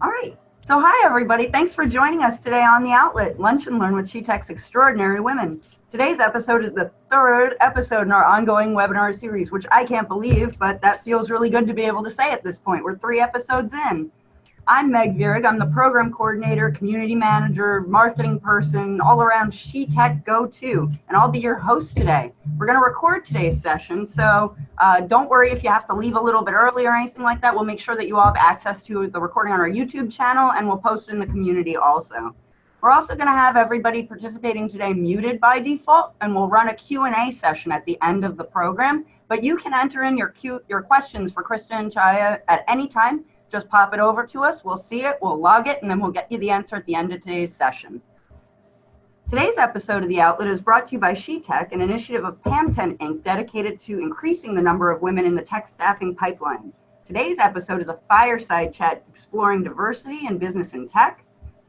All right. So hi, everybody. Thanks for joining us today on The Outlet, Lunch and Learn with SheTek's Extraordinary Women. Today's episode is the third episode in our ongoing webinar series, which I can't believe, but that feels really good to be able to say at this point. We're 3 episodes in. I'm Meg Virag. I'm the program coordinator, community manager, marketing person, all around SheTek go-to, and I'll be your host today. We're going to record today's session, so don't worry if you have to leave a little bit early or anything like that. We'll make sure that you all have access to the recording on our YouTube channel, and we'll post it in the community also. We're also going to have everybody participating today muted by default, and we'll run a Q&A session at the end of the program, but you can enter in your questions for Kristin and Chaya at any time. Just pop it over to us, we'll see it, we'll log it, and then we'll get you the answer at the end of today's session. Today's episode of The Outlet is brought to you by SheTek, an initiative of PamTen Inc. dedicated to increasing the number of women in the tech staffing pipeline. Today's episode is a fireside chat exploring diversity in business and tech,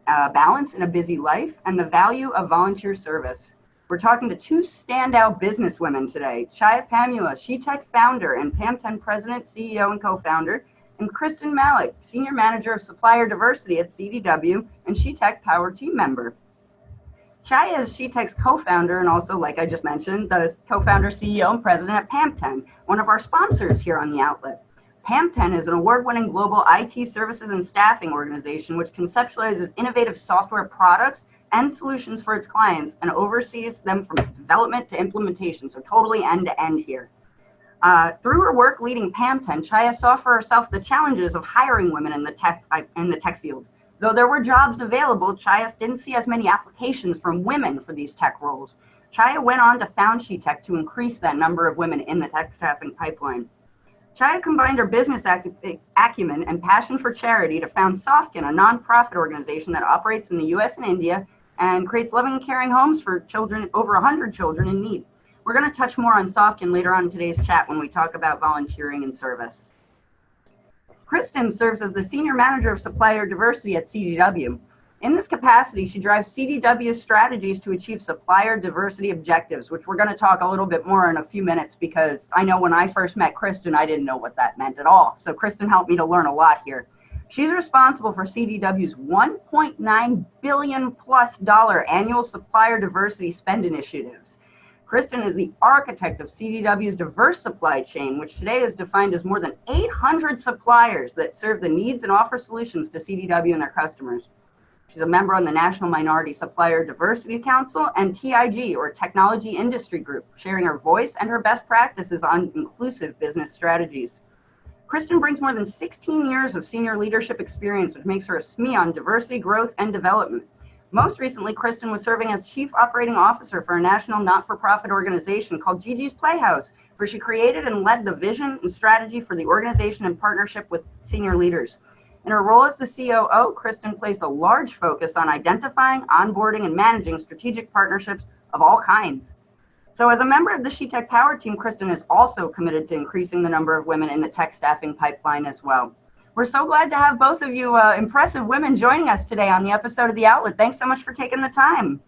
balance in a busy life, and the value of volunteer service. We're talking to 2 standout businesswomen today, Pamula, SheTek founder and PamTen president, CEO, and co-founder, and Kristin Malek, Senior Manager of Supplier Diversity at CDW and SheTek Power Team member. Chaya is SheTek's co-founder and also, like I just mentioned, the co-founder, CEO, and president at PamTen, one of our sponsors here on The Outlet. PamTen is an award-winning global IT services and staffing organization which conceptualizes innovative software products and solutions for its clients and oversees them from development to implementation, so totally end-to-end here. Through her work leading PamTen, Chaya saw for herself the challenges of hiring women in the tech field. Though there were jobs available, Chaya didn't see as many applications from women for these tech roles. Chaya went on to found SheTek to increase that number of women in the tech staffing pipeline. Chaya combined her business acumen and passion for charity to found Sofkin, a nonprofit organization that operates in the US and India and creates loving and caring homes for children, over 100 children in need. We're going to touch more on Sofkin later on in today's chat when we talk about volunteering and service. Kristen serves as the Senior Manager of Supplier Diversity at CDW. In this capacity, she drives CDW's strategies to achieve supplier diversity objectives, which we're going to talk a little bit more in a few minutes because I know when I first met Kristen, I didn't know what that meant at all. So Kristen helped me to learn a lot here. She's responsible for CDW's $1.9 billion plus annual supplier diversity spend initiatives. Kristen is the architect of CDW's diverse supply chain, which today is defined as more than 800 suppliers that serve the needs and offer solutions to CDW and their customers. She's a member on the National Minority Supplier Diversity Council and TIG, or Technology Industry Group, sharing her voice and her best practices on inclusive business strategies. Kristen brings more than 16 years of senior leadership experience, which makes her a SME on diversity, growth, and development. Most recently, Kristen was serving as Chief Operating Officer for a national not-for-profit organization called Gigi's Playhouse, where she created and led the vision and strategy for the organization in partnership with senior leaders. In her role as the COO, Kristen placed a large focus on identifying, onboarding, and managing strategic partnerships of all kinds. So as a member of the SheTek Power Team, Kristen is also committed to increasing the number of women in the tech staffing pipeline as well. We're so glad to have both of you impressive women joining us today on the episode of The Outlet. Thanks so much for taking the time.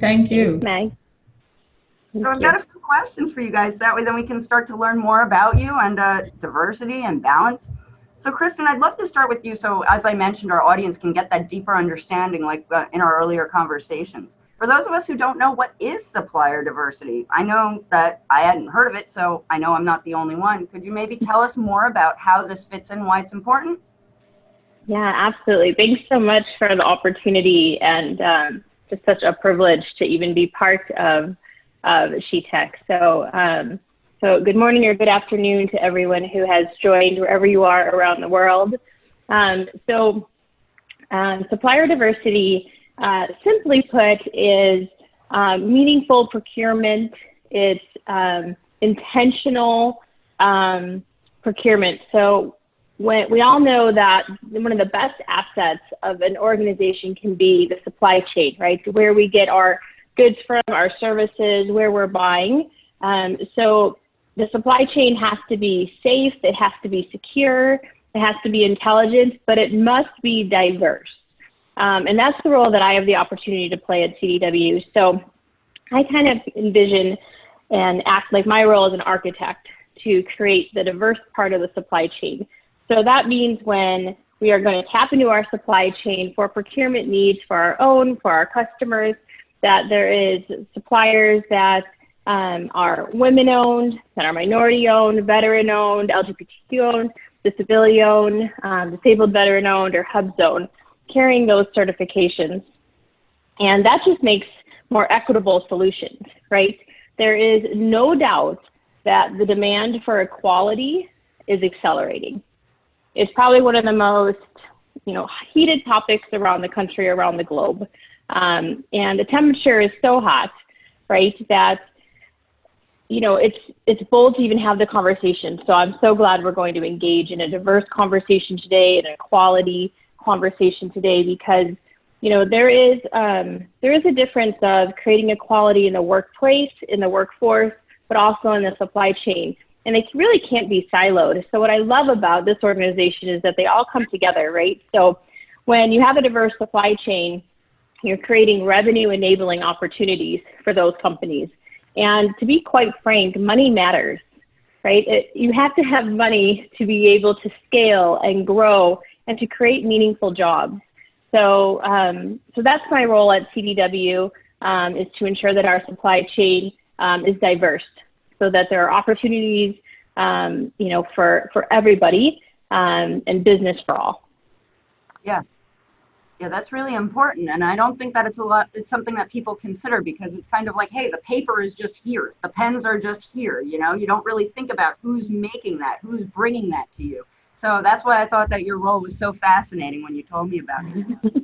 Thank you. Meg. So I've got a few questions for you guys. That way then we can start to learn more about you and diversity and balance. So Kristen, I'd love to start with you. So as I mentioned, our audience can get that deeper understanding like in our earlier conversations. For those of us who don't know, what is supplier diversity? I know that I hadn't heard of it, so I know I'm not the only one. Could you maybe tell us more about how this fits in, why it's important? Yeah, absolutely. Thanks so much for the opportunity and just such a privilege to even be part of SheTek. So good morning or good afternoon to everyone who has joined wherever you are around the world. Supplier diversity, simply put, is meaningful procurement. It's intentional procurement. So we all know that one of the best assets of an organization can be the supply chain, right? Where we get our goods from, our services, where we're buying. So the supply chain has to be safe, it has to be secure, it has to be intelligent, but it must be diverse. And that's the role that I have the opportunity to play at CDW. So I kind of envision and act like my role as an architect to create the diverse part of the supply chain. So that means when we are going to tap into our supply chain for procurement needs for our customers, that there is suppliers that are women-owned, that are minority-owned, veteran-owned, LGBTQ-owned, disability-owned, disabled veteran-owned, or HUB-owned, carrying those certifications. And that just makes more equitable solutions, right? There is no doubt that the demand for equality is accelerating. It's probably one of the most, heated topics around the country, around the globe. And the temperature is so hot, right, that, it's bold to even have the conversation. So I'm so glad we're going to engage in a diverse conversation today, an equality conversation today, because there is a difference of creating equality in the workplace, in the workforce, but also in the supply chain. And they really can't be siloed. So what I love about this organization is that they all come together, right? So when you have a diverse supply chain, you're creating revenue enabling opportunities for those companies. And to be quite frank, money matters, right? You have to have money to be able to scale and grow and to create meaningful jobs. So that's my role at CDW, is to ensure that our supply chain is diverse, so that there are opportunities, for everybody, and business for all. Yeah. Yeah, that's really important. And I don't think that it's something that people consider, because it's kind of like, hey, the paper is just here. The pens are just here. You don't really think about who's making that, who's bringing that to you. So that's why I thought that your role was so fascinating when you told me about it.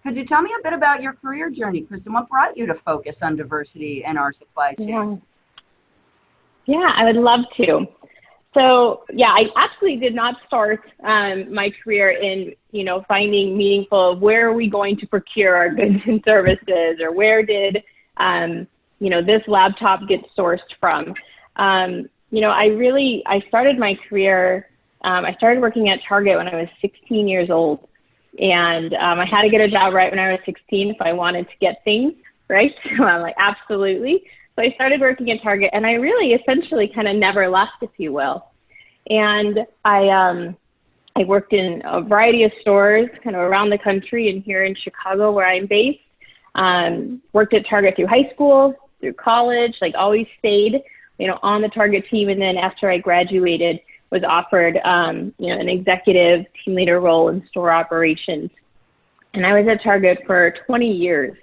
Could you tell me a bit about your career journey, Kristen? What brought you to focus on diversity in our supply chain? Yeah, I would love to. So yeah, I actually did not start my career in, finding meaningful, where are we going to procure our goods and services, or where did, this laptop get sourced from. I started my career, I started working at Target when I was 16 years old. And I had to get a job right when I was 16 if I wanted to get things, right? So I'm like, absolutely. So I started working at Target, and I really essentially kind of never left, if you will. And I worked in a variety of stores kind of around the country and here in Chicago where I'm based. Worked at Target through high school, through college, always stayed, on the Target team. And then after I graduated, was offered, an executive team leader role in store operations. And I was at Target for 20 years.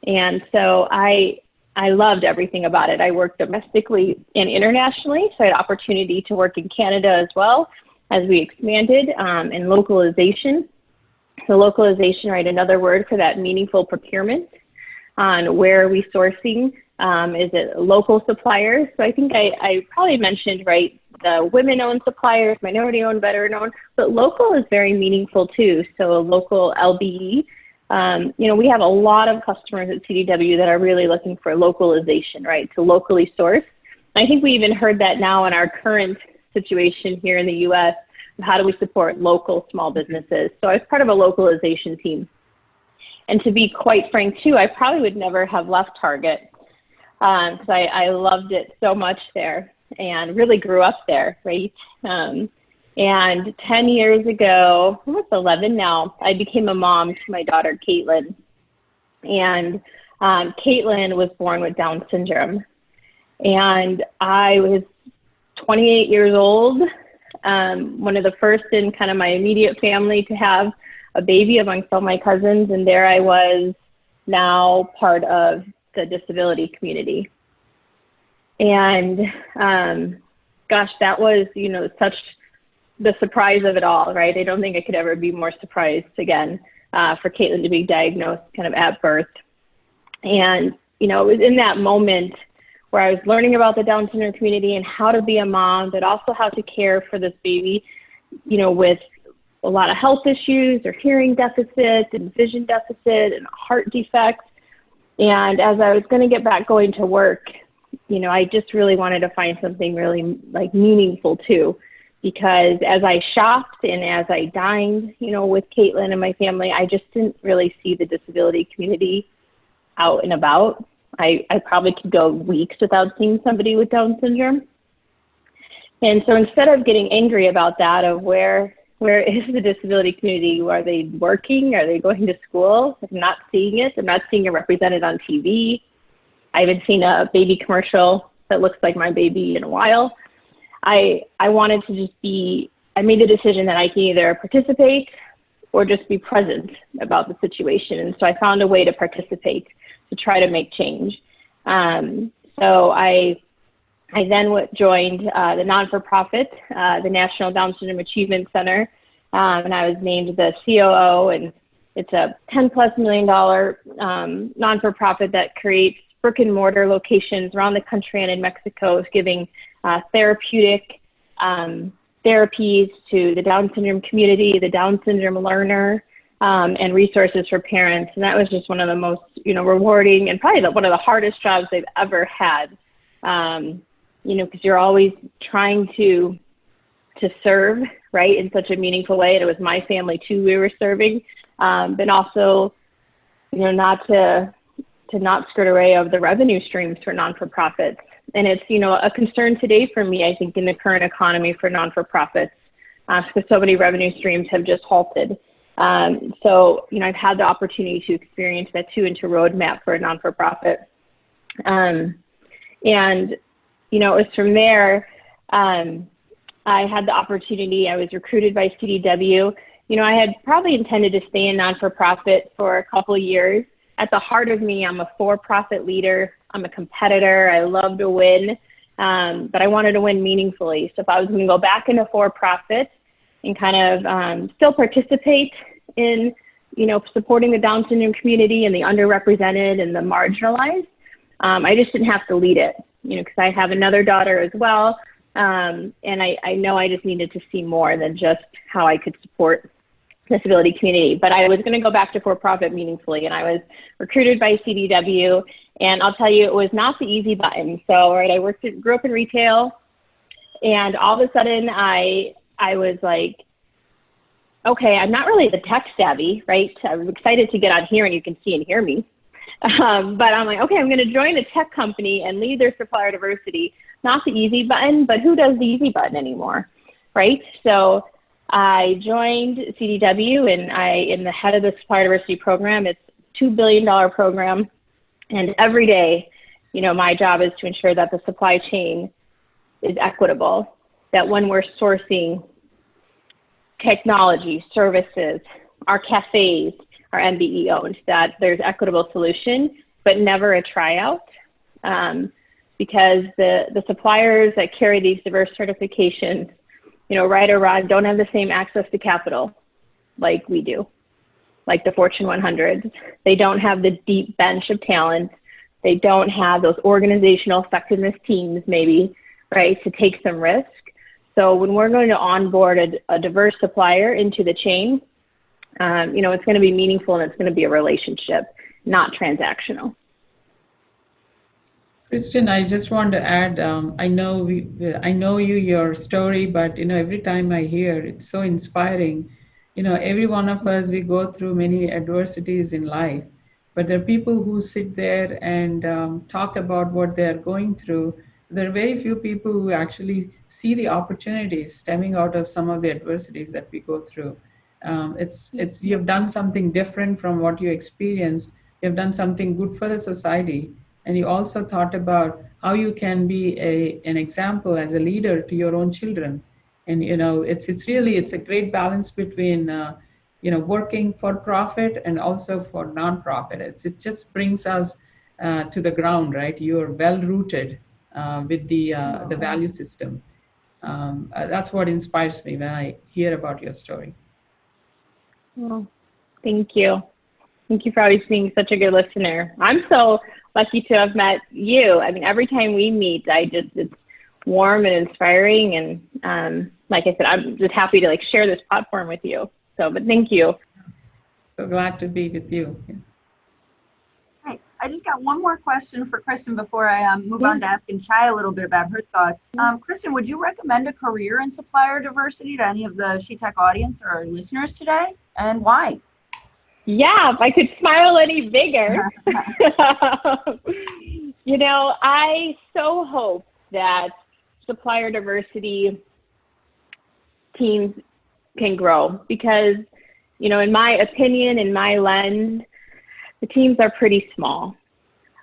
And so I loved everything about it. I worked domestically and internationally, so I had opportunity to work in Canada as well as we expanded, in localization. So localization, right, another word for that meaningful procurement on where are we sourcing, is it local suppliers? So I think I probably mentioned, right, the women-owned suppliers, minority-owned, veteran-owned, but local is very meaningful too. So a local LBE. We have a lot of customers at CDW that are really looking for localization, right, to locally source. I think we even heard that now in our current situation here in the U.S. of how do we support local small businesses. So I was part of a localization team. And to be quite frank too, I probably would never have left Target, because I loved it so much there and really grew up there, right? And 10 years ago, I'm 11 now, I became a mom to my daughter, Caitlin. And Caitlin was born with Down syndrome. And I was 28 years old, one of the first in kind of my immediate family to have a baby amongst all my cousins. And there I was, now part of the disability community. And gosh, that was, such the surprise of it all, right? I don't think I could ever be more surprised again for Caitlin to be diagnosed kind of at birth. And, it was in that moment where I was learning about the Down syndrome community and how to be a mom, but also how to care for this baby, with a lot of health issues or hearing deficit and vision deficit and heart defects. And as I was going to get back going to work, I just really wanted to find something really meaningful too, because as I shopped and as I dined, with Caitlin and my family, I just didn't really see the disability community out and about. I probably could go weeks without seeing somebody with Down syndrome. And so instead of getting angry about that, of where where is the disability community? Are they working? Are they going to school? I'm not seeing it. I'm not seeing it represented on TV. I haven't seen a baby commercial that looks like my baby in a while. I wanted to just be, I made the decision that I can either participate or just be present about the situation. And so I found a way to participate, to try to make change. So I then joined the non-for-profit, the National Down Syndrome Achievement Center, and I was named the COO, and it's a $10+ million non-for-profit that creates brick and mortar locations around the country and in Mexico, giving therapeutic therapies to the Down syndrome community, the Down syndrome learner, and resources for parents. And that was just one of the most, rewarding and probably one of the hardest jobs I've ever had. Because you're always trying to serve, right, in such a meaningful way. And it was my family too we were serving, but also, not to not skirt away of the revenue streams for non-for-profits. And it's, a concern today for me, I think, in the current economy for non-for-profits, because so many revenue streams have just halted. So, I've had the opportunity to experience that too, into roadmap for a non-for-profit. And, it was from there, I had the opportunity, I was recruited by CDW. I had probably intended to stay in non-for-profit for a couple of years. At the heart of me, I'm a for-profit leader. I'm a competitor. I love to win, but I wanted to win meaningfully. So if I was going to go back into for-profit and kind of still participate in, supporting the Down syndrome community and the underrepresented and the marginalized, I just didn't have to lead it, because I have another daughter as well. And I know I just needed to see more than just how I could support the disability community. But I was going to go back to for-profit meaningfully, and I was recruited by CDW. And I'll tell you, it was not the easy button. So, right, I grew up in retail, and all of a sudden I was like, okay, I'm not really the tech savvy, right? I was excited to get on here and you can see and hear me. But I'm like, okay, I'm going to join a tech company and lead their supplier diversity. Not the easy button, but who does the easy button anymore, right? So I joined CDW, and I am the head of the supplier diversity program. It's a $2 billion program. And every day, my job is to ensure that the supply chain is equitable, that when we're sourcing technology, services, our cafes are MBE owned, that there's equitable solution, but never a tryout. Because the suppliers that carry these diverse certifications, right or wrong, don't have the same access to capital like we do, like the Fortune 100. They don't have the deep bench of talent. They don't have those organizational effectiveness teams, maybe, right, to take some risk. So when we're going to onboard a diverse supplier into the chain, it's going to be meaningful, and it's going to be a relationship, not transactional. Kristen, I just want to add, I know your story, but every time I hear, it's so inspiring. Every one of us, we go through many adversities in life, but there are people who sit there and talk about what they're going through. There are very few people who actually see the opportunities stemming out of some of the adversities that we go through. You've done something different from what you experienced. You've done something good for the society. And you also thought about how you can be an example as a leader to your own children. And it's a great balance between working for profit and also for nonprofit. It just brings us to the ground, right? You're well rooted with the value system. That's what inspires me when I hear about your story. Well, thank you. Thank you for always being such a good listener. I'm so lucky to have met you. I mean, every time we meet, it's warm and inspiring. And like I said, I'm just happy to share this platform with you. So, but thank you. So glad to be with you. Yeah. Right. I just got one more question for Kristen before I move on to asking Chaya a little bit about her thoughts. Kristen, would you recommend a career in supplier diversity to any of the SheTek audience or listeners today, and why? Yeah, if I could smile any bigger. I so hope that supplier diversity teams can grow because, in my opinion, in my lens, the teams are pretty small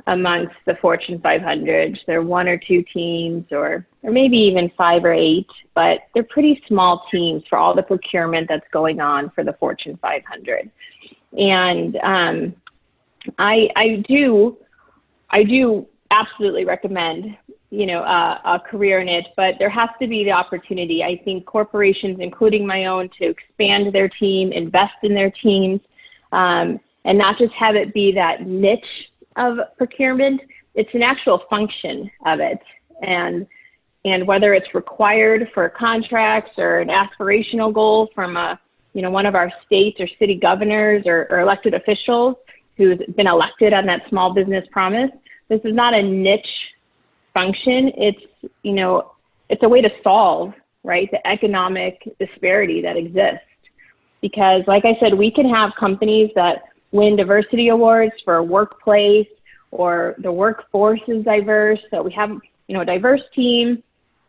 amongst the Fortune 500. They're one or two teams or maybe even 5 or 8, but they're pretty small teams for all the procurement that's going on for the Fortune 500. And I do absolutely recommend, a career in it, but there has to be the opportunity. I think corporations, including my own, to expand their team, invest in their teams, and not just have it be that niche of procurement. It's an actual function of it. And whether it's required for contracts or an aspirational goal from one of our state or city governors or elected officials who's been elected on that small business promise, this is not a niche function. It's a way to solve, right, the economic disparity that exists. Because like I said, we can have companies that win diversity awards for a workplace or the workforce is diverse. So we have, a diverse team,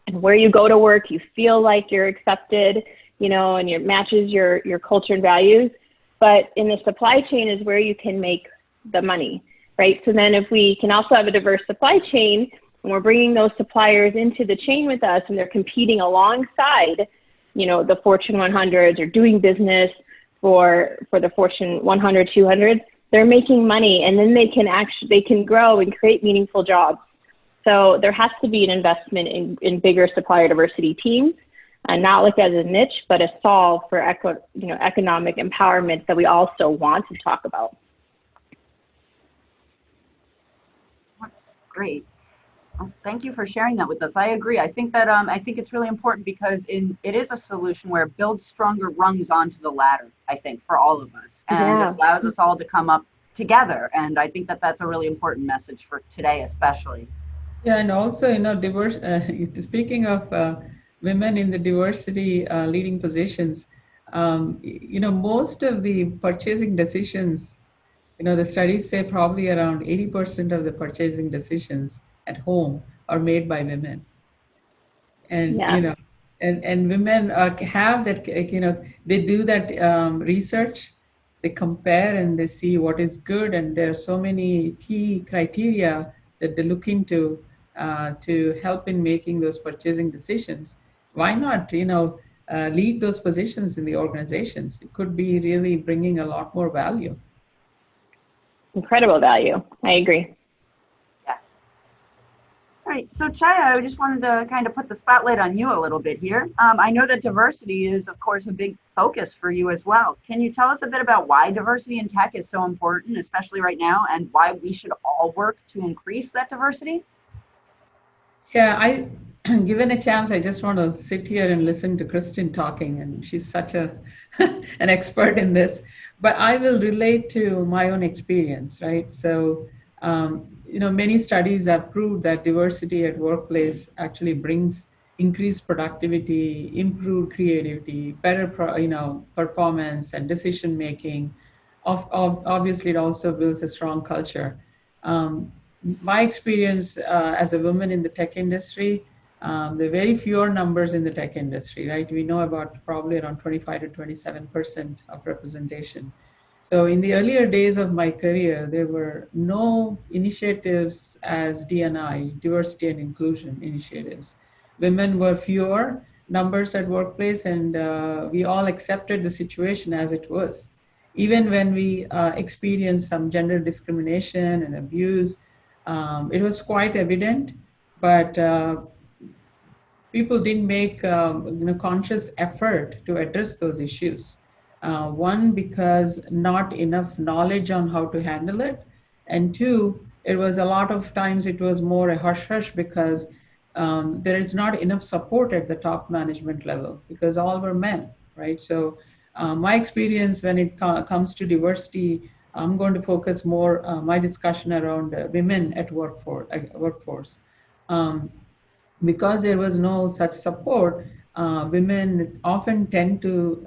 and where you go to work, you feel like you're accepted, and it matches your culture and values. But in the supply chain is where you can make the money, right? So then if we can also have a diverse supply chain, and we're bringing those suppliers into the chain with us, and they're competing alongside, the Fortune 100s or doing business for the Fortune 100, 200, they're making money, and then they can grow and create meaningful jobs. So there has to be an investment in bigger supplier diversity teams, and not look as a niche, but a solve for economic empowerment that we also want to talk about. Great. Well, thank you for sharing that with us. I agree. I think that I think it's really important because it is a solution where it builds stronger rungs onto the ladder, I think, for all of us. And it allows us all to come up together. And I think that that's a really important message for today, especially. Yeah, and also, speaking of women in the diversity leading positions, most of the purchasing decisions, the studies say probably around 80% of the purchasing decisions at home are made by women. And, and women have that, they do that research, they compare and they see what is good. And there are so many key criteria that they look into to help in making those purchasing decisions. Why not, lead those positions in the organizations? It could be really bringing a lot more value. Incredible value. I agree. Yeah. All right. So Chaya, I just wanted to kind of put the spotlight on you a little bit here. I know that diversity is, of course, a big focus for you as well. Can you tell us a bit about why diversity in tech is so important, especially right now, and why we should all work to increase that diversity? Yeah, given a chance, I just want to sit here and listen to Kristen talking, and she's such an expert in this. But I will relate to my own experience, right? So, many studies have proved that diversity at workplace actually brings increased productivity, improved creativity, better, performance and decision making. Obviously, it also builds a strong culture. My experience as a woman in the tech industry, there are very fewer numbers in the tech industry, right? We know about probably around 25 to 27% of representation. So in the earlier days of my career, there were no initiatives as D&I, diversity and inclusion initiatives. Women were fewer numbers at workplace, and we all accepted the situation as it was. Even when we experienced some gender discrimination and abuse, it was quite evident, but people didn't make conscious effort to address those issues. One, because not enough knowledge on how to handle it, and two, it was a lot of times it was more a hush hush because there is not enough support at the top management level because all were men, right? So my experience when it comes to diversity, I'm going to focus more my discussion around women at workforce. Because there was no such support, women often tend to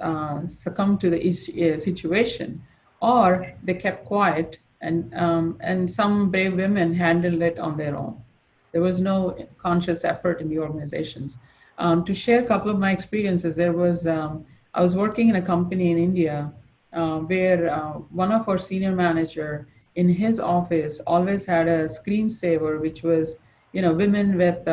succumb to the situation, or they kept quiet, and some brave women handled it on their own. There was no conscious effort in the organizations. To share a couple of my experiences, there was I was working in a company in India where one of our senior manager in his office always had a screensaver, which was, women with,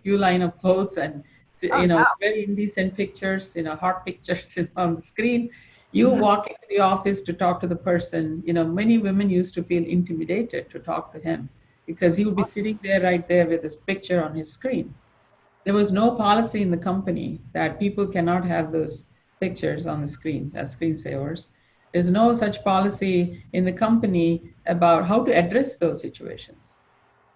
few line of clothes and, Oh, wow. very indecent pictures, hot pictures on the screen. You walk into the office to talk to the person. Many women used to feel intimidated to talk to him because he would be sitting there right there with this picture on his screen. There was no policy in the company that people cannot have those pictures on the screen as screensavers. There's no such policy in the company about how to address those situations.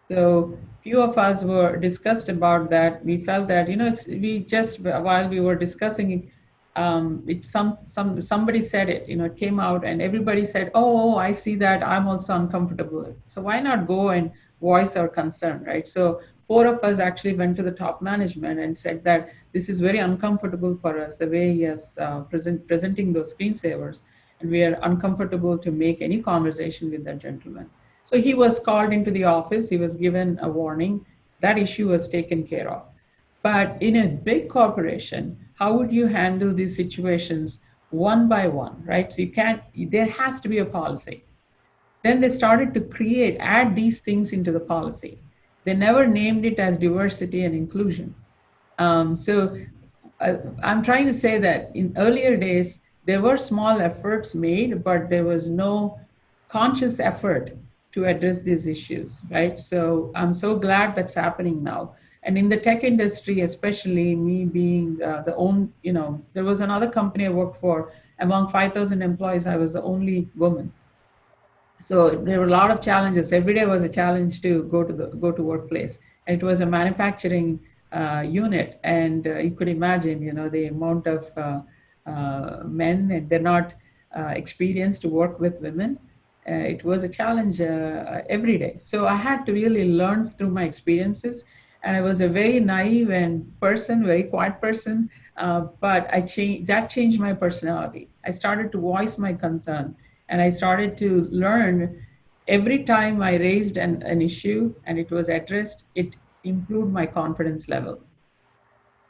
So few of us were discussed about that. We felt that we just while we were discussing it, somebody said it. It came out, and everybody said, "Oh, I see that. I'm also uncomfortable." So why not go and voice our concern, right? So four of us actually went to the top management and said that this is very uncomfortable for us the way he is presenting those screensavers, and we are uncomfortable to make any conversation with that gentleman. So he was called into the office, he was given a warning, that issue was taken care of. But in a big corporation, how would you handle these situations one by one, right? So you can't, there has to be a policy. Then they started to add these things into the policy. They never named it as diversity and inclusion. So I'm trying to say that in earlier days, there were small efforts made, but there was no conscious effort to address these issues, right? So I'm so glad that's happening now. And in the tech industry, especially me being there was another company I worked for. Among 5,000 employees, I was the only woman. So there were a lot of challenges. Every day was a challenge to go to workplace. And it was a manufacturing unit, and you could imagine, the amount of men, and they're not experienced to work with women. It was a challenge every day. So I had to really learn through my experiences. And I was a very naive and very quiet person. But that changed my personality. I started to voice my concern, and I started to learn every time I raised an issue and it was addressed, it improved my confidence level.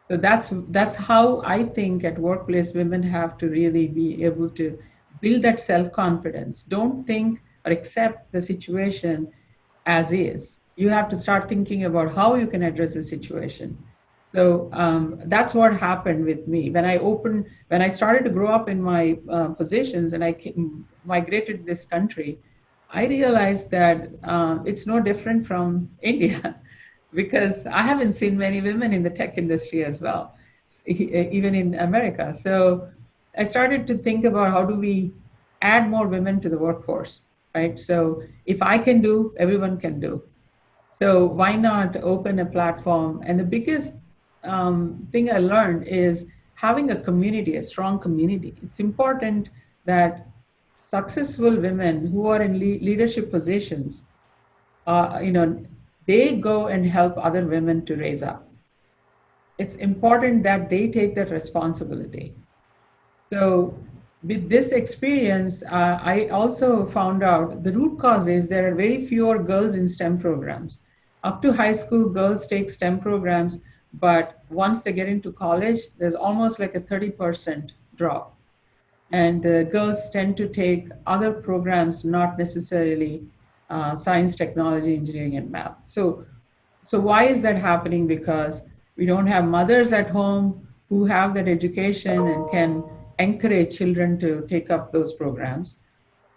So that's how I think at workplace women have to really be able to build that self-confidence. Don't think or accept the situation as is. You have to start thinking about how you can address the situation. So that's what happened with me when I started to grow up in my positions, and migrated to this country. I realized that it's no different from India because I haven't seen many women in the tech industry as well, even in America. So I started to think about how do we add more women to the workforce, right? So if I can do, everyone can do. So why not open a platform? And the biggest thing I learned is having a community, a strong community. It's important that successful women who are in leadership positions, uh, you know, they go and help other women to raise up. It's important that they take that responsibility. So, with this experience, I also found out the root cause is there are very fewer girls in STEM programs. Up to high school, girls take STEM programs, but once they get into college, there's almost like a 30% drop. And girls tend to take other programs, not necessarily science, technology, engineering, and math. So why is that happening? Because we don't have mothers at home who have that education and can encourage children to take up those programs.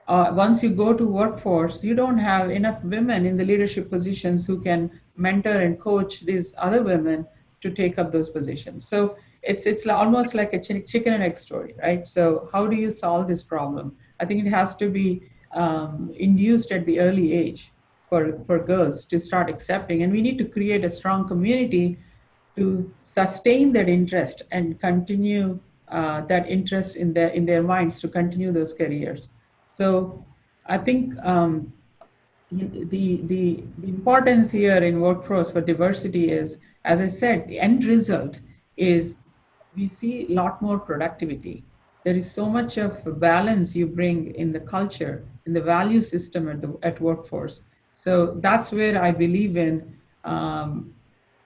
Once you go to workforce, you don't have enough women in the leadership positions who can mentor and coach these other women to take up those positions. So it's almost like a chicken and egg story, right? So how do you solve this problem? I think it has to be induced at the early age for girls to start accepting, and we need to create a strong community to sustain that interest and continue that interest in their minds to continue those careers. So I think the importance here in workforce for diversity is, as I said, the end result is we see a lot more productivity. There is so much of balance you bring in the culture, in the value system at workforce. So that's where I believe in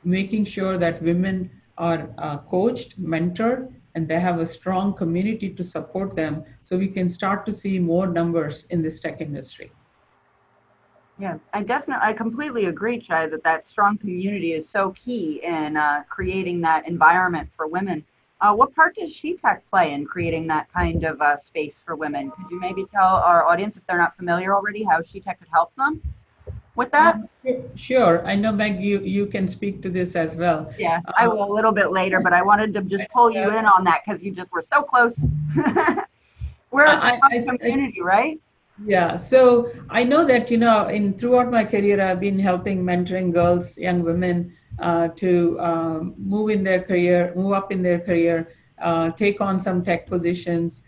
making sure that women are coached, mentored, and they have a strong community to support them, so we can start to see more numbers in this tech industry. Yeah, I completely agree, Chai, that strong community is so key in creating that environment for women. What part does SheTek play in creating that kind of space for women? Could you maybe tell our audience, if they're not familiar already, how SheTek could help them with that? Sure. I know, Meg, you can speak to this as well. Yeah, I will a little bit later, but I wanted to just pull you in on that because you just were so close. We're a strong community, right? Yeah, so I know that, in throughout my career, I've been helping mentoring girls, young women, to move up in their career, take on some tech positions.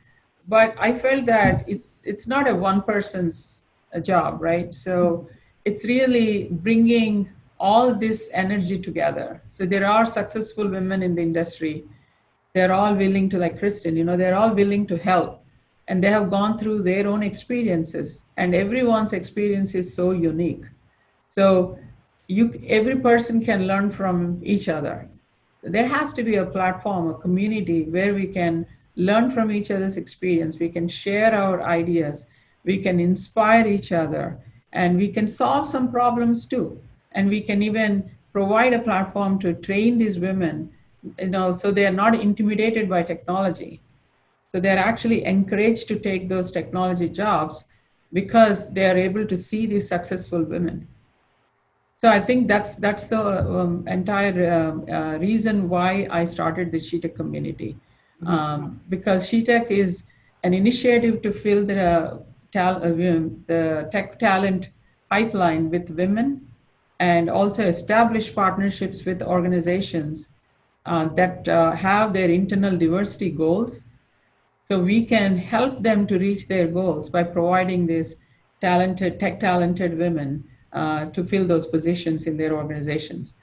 But I felt that it's not a one person's job, right? So it's really bringing all this energy together. So there are successful women in the industry. They're all willing to, like Kristen, they're all willing to help, and they have gone through their own experiences, and everyone's experience is so unique. So every person can learn from each other. There has to be a platform, a community where we can learn from each other's experience. We can share our ideas. We can inspire each other, and we can solve some problems too. And we can even provide a platform to train these women, so they are not intimidated by technology. So they're actually encouraged to take those technology jobs because they are able to see these successful women. So I think that's the entire reason why I started the SheTek community, because SheTek is an initiative to fill the tech talent pipeline with women, and also establish partnerships with organizations that have their internal diversity goals, so we can help them to reach their goals by providing these talented women to fill those positions in their organizations.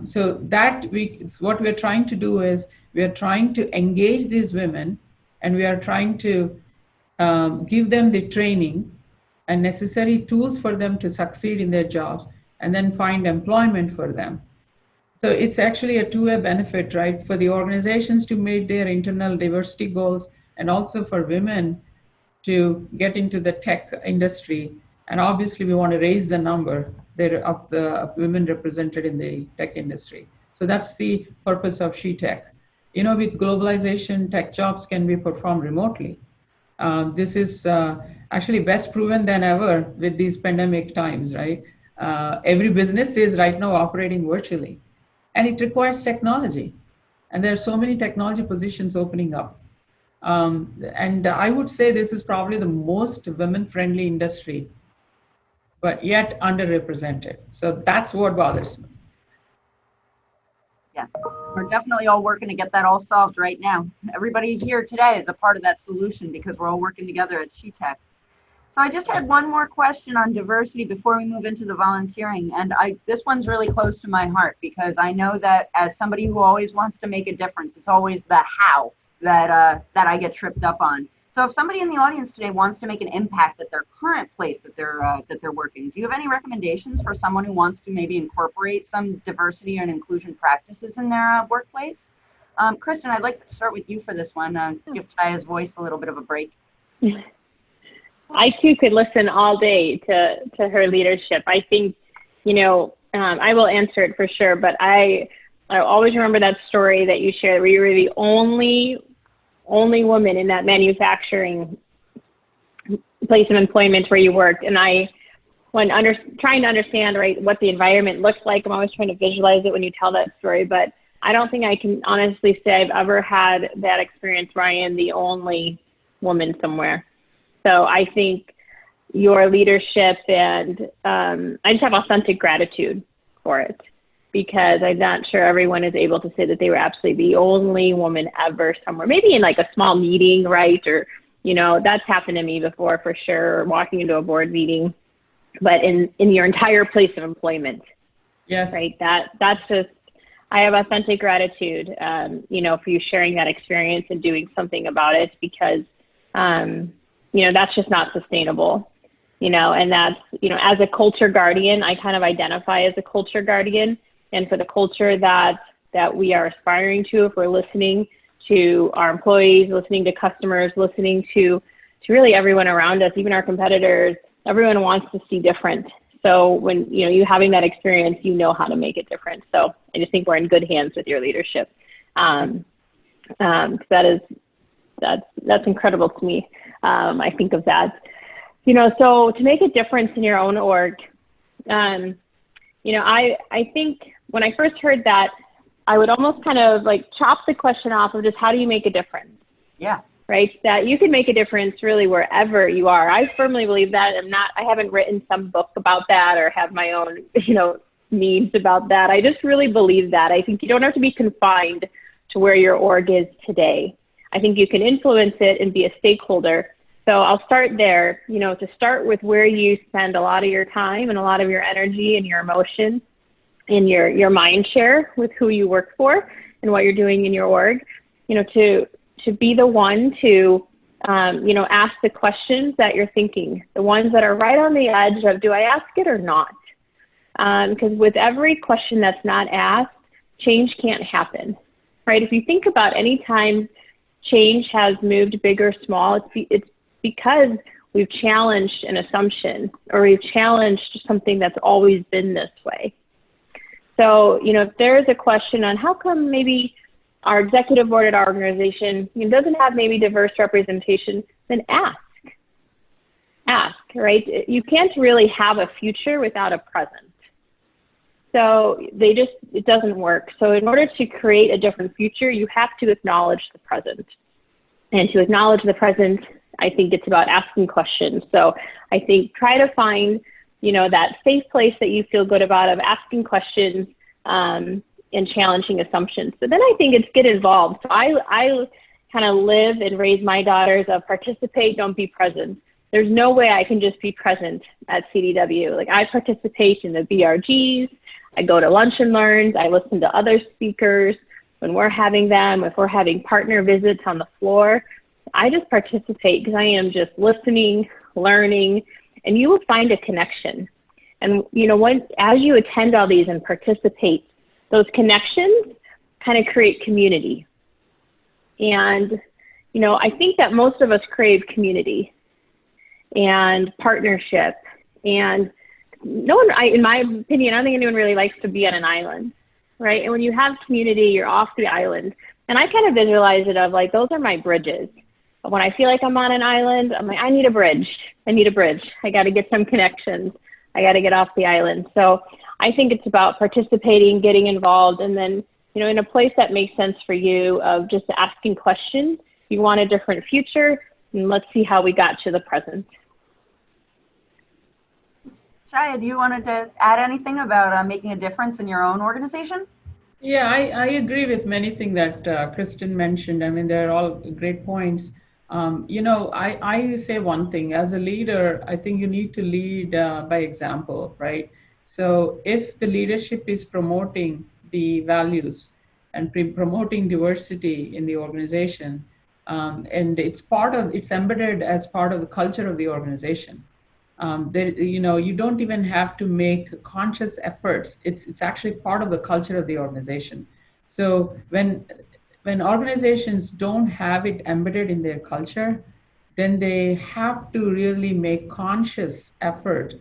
So what we're trying to do is we are trying to engage these women, and we are trying to give them the training and necessary tools for them to succeed in their jobs, and then find employment for them. So it's actually a two-way benefit, right? For the organizations to meet their internal diversity goals, and also for women to get into the tech industry. And obviously, we want to raise the number there of the women represented in the tech industry. So that's the purpose of SheTek. With globalization, tech jobs can be performed remotely. This is actually best proven than ever with these pandemic times, right? Every business is right now operating virtually, and it requires technology. And there are so many technology positions opening up. And I would say this is probably the most women-friendly industry, but yet underrepresented. So that's what bothers me. Yeah, we're definitely all working to get that all solved right now. Everybody here today is a part of that solution because we're all working together at SheTek. So I just had one more question on diversity before we move into the volunteering. And this one's really close to my heart, because I know that as somebody who always wants to make a difference, it's always the how that I get tripped up on. So if somebody in the audience today wants to make an impact at their current place that they're working, do you have any recommendations for someone who wants to maybe incorporate some diversity and inclusion practices in their workplace? Kristen, I'd like to start with you for this one. Give Chaya's voice a little bit of a break. I too could listen all day to her leadership. I think, I will answer it for sure, but I always remember that story that you shared where you were the only woman in that manufacturing place of employment where you worked. And trying to understand, right, what the environment looks like, I'm always trying to visualize it when you tell that story, but I don't think I can honestly say I've ever had that experience where I am the only woman somewhere. So I think your leadership, and I just have authentic gratitude for it, because I'm not sure everyone is able to say that they were absolutely the only woman ever somewhere, maybe in like a small meeting, right? Or, that's happened to me before for sure, or walking into a board meeting, but in your entire place of employment. Yes. Right. That's just, I have authentic gratitude, for you sharing that experience and doing something about it, because, that's just not sustainable, and that's, as a culture guardian, I kind of identify as a culture guardian. And for the culture that that we are aspiring to if we're listening to our employees, listening to customers, listening to really everyone around us, even our competitors. Everyone wants to see different. So when you having that experience, you know how to make it different. So I just think we're in good hands with your leadership. That's incredible to me. I think of that. So to make a difference in your own org, I think when I first heard that, I would almost kind of like chop the question off of just how do you make a difference? Yeah. Right? That you can make a difference really wherever you are. I firmly believe that. I haven't written some book about that or have my own, needs about that. I just really believe that. I think you don't have to be confined to where your org is today. I think you can influence it and be a stakeholder. So I'll start there, to start with where you spend a lot of your time and a lot of your energy and your emotion and your mind share with who you work for and what you're doing in your org, to be the one to, ask the questions that you're thinking, the ones that are right on the edge of, do I ask it or not? Because with every question that's not asked, change can't happen, right? If you think about any time change has moved big or small, it's because we've challenged an assumption or we've challenged something that's always been this way. So, if there's a question on how come maybe our executive board at our organization doesn't have maybe diverse representation, then ask, right? You can't really have a future without a present. So it doesn't work. So in order to create a different future, you have to acknowledge the present. And to acknowledge the present, I think it's about asking questions. So I think try to find, that safe place that you feel good about of asking questions and challenging assumptions. But then I think it's get involved. So I kind of live and raise my daughters of participate, don't be present. There's no way I can just be present at CDW. Like I participate in the BRGs, I go to lunch and learns, I listen to other speakers when we're having them, if we're having partner visits on the floor, I just participate because I am just listening, learning, and you will find a connection. And as you attend all these and participate, those connections kind of create community. And, I think that most of us crave community and partnership. And no one, in my opinion, I don't think anyone really likes to be on an island, right? And when you have community, you're off the island. And I kind of visualize it of like, those are my bridges. When I feel like I'm on an island, I'm like, I need a bridge. I got to get some connections. I got to get off the island. So I think it's about participating, getting involved, and then, in a place that makes sense for you of just asking questions. You want a different future, and let's see how we got to the present. Chaya, do you want to add anything about making a difference in your own organization? Yeah, I agree with many things that Kristen mentioned. I mean, they're all great points. I say one thing, as a leader, I think you need to lead by example, right? So if the leadership is promoting the values and promoting diversity in the organization, and it's embedded as part of the culture of the organization. You don't even have to make conscious efforts. It's actually part of the culture of the organization. So when organizations don't have it embedded in their culture, then they have to really make conscious effort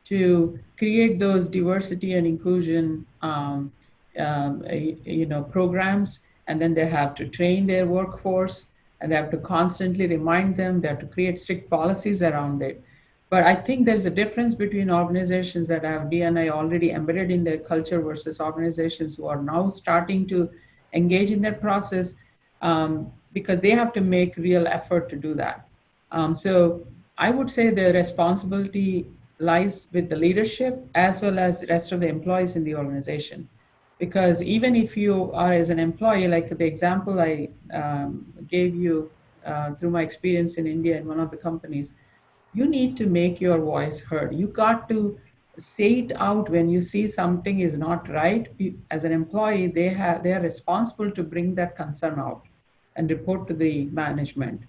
to create those diversity and inclusion programs, and then they have to train their workforce, and they have to constantly remind them, they have to create strict policies around it. But I think there's a difference between organizations that have D&I already embedded in their culture versus organizations who are now starting to engage in that process, because they have to make real effort to do that. So I would say the responsibility lies with the leadership as well as the rest of the employees in the organization. Because even if you are as an employee, like the example I gave you through my experience in India in one of the companies, you need to make your voice heard. You got to say it out when you see something is not right. As an employee, they are responsible to bring that concern out and report to the management.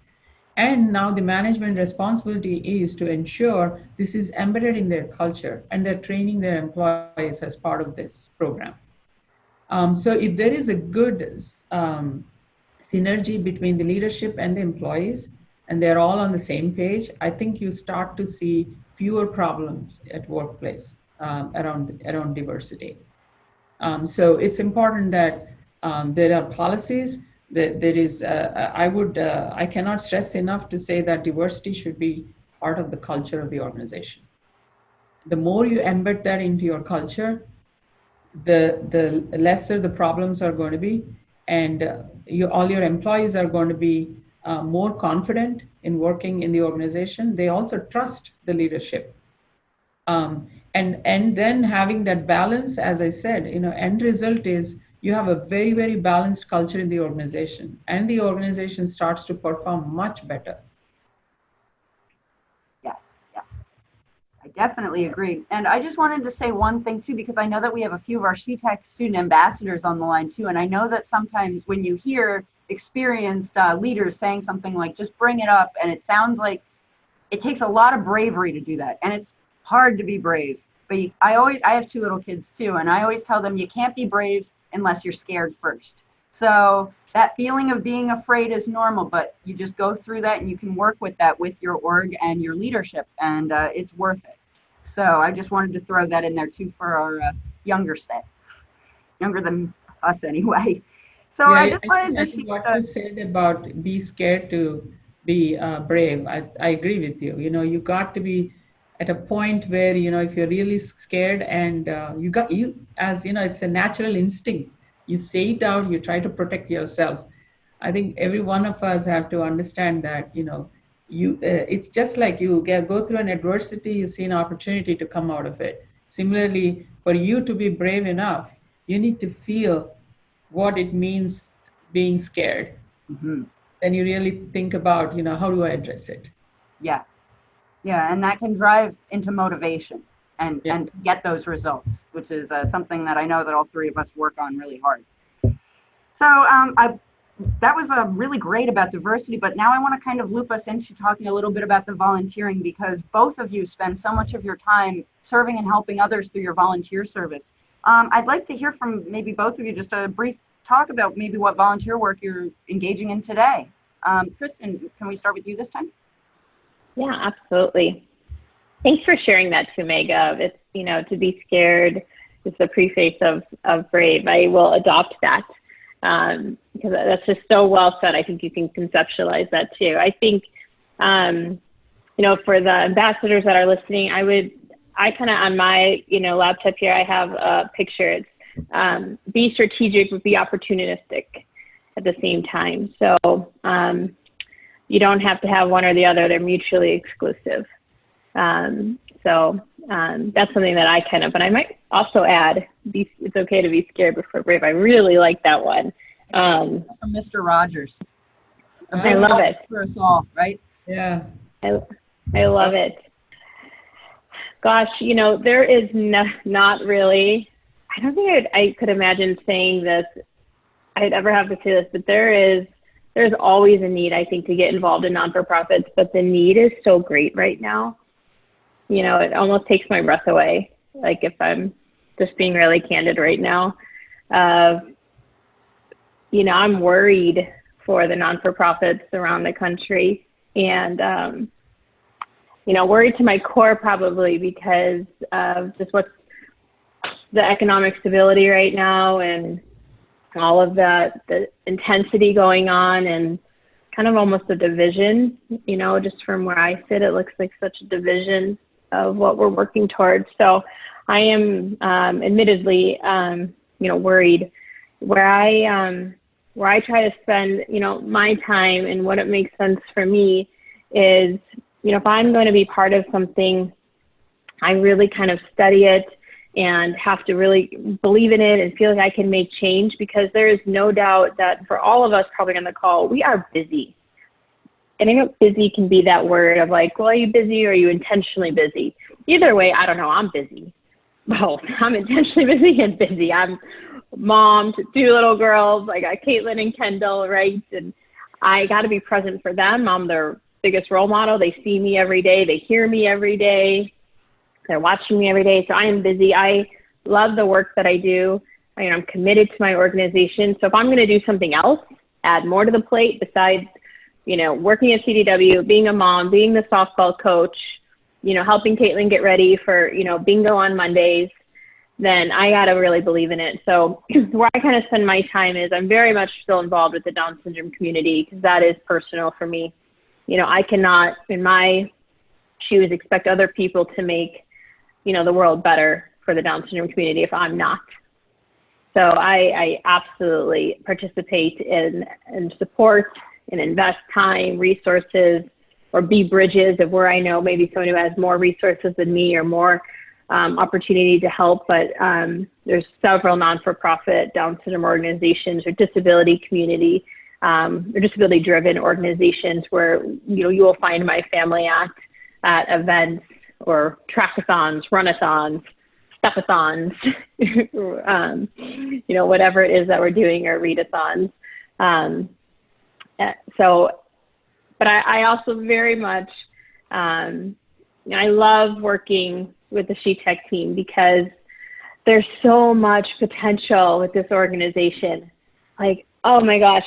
And now the management responsibility is to ensure this is embedded in their culture, and they're training their employees as part of this program. So if there is a good synergy between the leadership and the employees, and they're all on the same page, I think you start to see fewer problems at workplace around diversity. So it's important that there are policies. That there is. I cannot stress enough to say that diversity should be part of the culture of the organization. The more you embed that into your culture, the lesser the problems are going to be, and all your employees are going to be more confident in working in the organization. They also trust the leadership, and then having that balance, as I said, end result is you have a very, very balanced culture in the organization, and the organization starts to perform much better. Yes, yes. I definitely agree. And I just wanted to say one thing too, because I know that we have a few of our SheTek student ambassadors on the line too. And I know that sometimes when you hear experienced leaders saying something like, just bring it up, and it sounds like it takes a lot of bravery to do that. And it's hard to be brave. But I have two little kids too, and I always tell them you can't be brave unless you're scared first. So that feeling of being afraid is normal, but you just go through that and you can work with that with your org and your leadership, and it's worth it. So I just wanted to throw that in there too for our younger set, younger than us anyway. So yeah, I just wanted to see what you said about be scared to be brave. I agree with you. You got to be at a point where, if you're really scared, and it's a natural instinct. You say it out, you try to protect yourself. I think every one of us have to understand that, it's just like you go through an adversity, you see an opportunity to come out of it. Similarly, for you to be brave enough, you need to feel what it means being scared. Mm-hmm. Then you really think about, how do I address it? Yeah. Yeah, and that can drive into motivation and get those results, which is something that I know that all three of us work on really hard. So that was really great about diversity, but now I want to kind of loop us into talking a little bit about the volunteering, because both of you spend so much of your time serving and helping others through your volunteer service. I'd like to hear from maybe both of you just a brief talk about maybe what volunteer work you're engaging in today. Kristen, can we start with you this time? Yeah, absolutely. Thanks for sharing that too, Meg. It's, to be scared is the preface of brave. I will adopt that because that's just so well said. I think you can conceptualize that too. I think, for the ambassadors that are listening, I kind of on my, laptop here, I have a picture. It's be strategic but be opportunistic at the same time. So, you don't have to have one or the other. They're mutually exclusive. So that's something that but I might also add, it's okay to be scared before brave. I really like that one. From Mr. Rogers. I love it. For us all, right? Yeah. I love it. Gosh, there is not really, I don't think I could imagine saying this. I'd ever have to say this, but there's always a need, I think, to get involved in non-for-profits, but the need is so great right now. It almost takes my breath away. Like, if I'm just being really candid right now, I'm worried for the non-for-profits around the country, and, worried to my core probably because of just what's the economic stability right now and all of the intensity going on, and kind of almost a division, just from where I sit, it looks like such a division of what we're working towards. So I am admittedly, worried where I try to spend, my time, and what it makes sense for me is, if I'm going to be part of something, I really kind of study it and have to really believe in it and feel like I can make change, because there is no doubt that for all of us probably on the call, we are busy. And I know busy can be that word of like, well, are you busy or are you intentionally busy? Either way, I don't know, I'm busy. Well, I'm intentionally busy and busy. I'm mom to two little girls. I got Caitlin and Kendall, right? And I got to be present for them. I'm their biggest role model. They see me every day. They hear me every day. They're watching me every day. So I am busy. I love the work that I do. I'm committed to my organization. So if I'm going to do something else, add more to the plate besides, working at CDW, being a mom, being the softball coach, helping Caitlin get ready for, bingo on Mondays, then I got to really believe in it. So where I kind of spend my time is I'm very much still involved with the Down syndrome community because that is personal for me. I cannot, in my shoes, expect other people to make, the world better for the Down syndrome community if I'm not. So I absolutely participate in and support and invest time, resources, or be bridges of where I know maybe someone who has more resources than me or more opportunity to help. But there's several non-for-profit Down syndrome organizations or disability community or disability-driven organizations where you will find my family at events or trackathons, runathons, stepathons, whatever it is that we're doing, or readathons. But I also very much, I love working with the SheTek team because there's so much potential with this organization. Like, oh my gosh,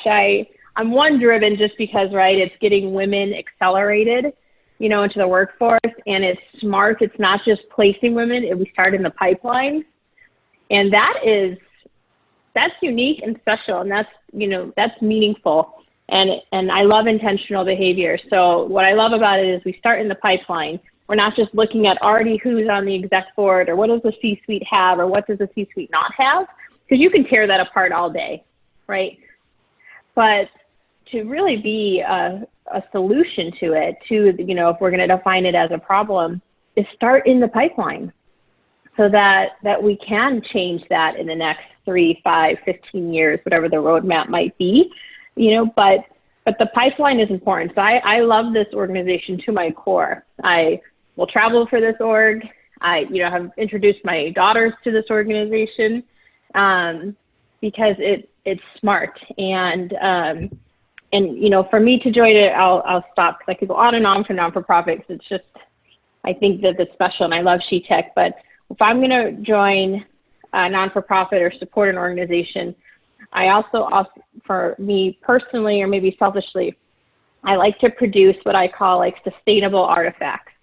I'm one driven just because, right, it's getting women accelerated, into the workforce, and it's smart. It's not just placing women. We start in the pipeline, and that's unique and special, and that's meaningful. And I love intentional behavior. So what I love about it is we start in the pipeline. We're not just looking at already who's on the exec board or what does the C-suite have or what does the C-suite not have, because you can tear that apart all day, right? But to really be a solution to it, if we're going to define it as a problem, is start in the pipeline so that we can change that in the next 3, 5, 15 years, whatever the roadmap might be, but the pipeline is important. So I love this organization to my core. I will travel for this org. I, have introduced my daughters to this organization because it's smart. And for me to join it, I'll stop because I could go on and on for non-for-profits. It's just, I think that it's special and I love SheTek. But if I'm going to join a non-for-profit or support an organization, I also, for me personally, or maybe selfishly, I like to produce what I call like sustainable artifacts,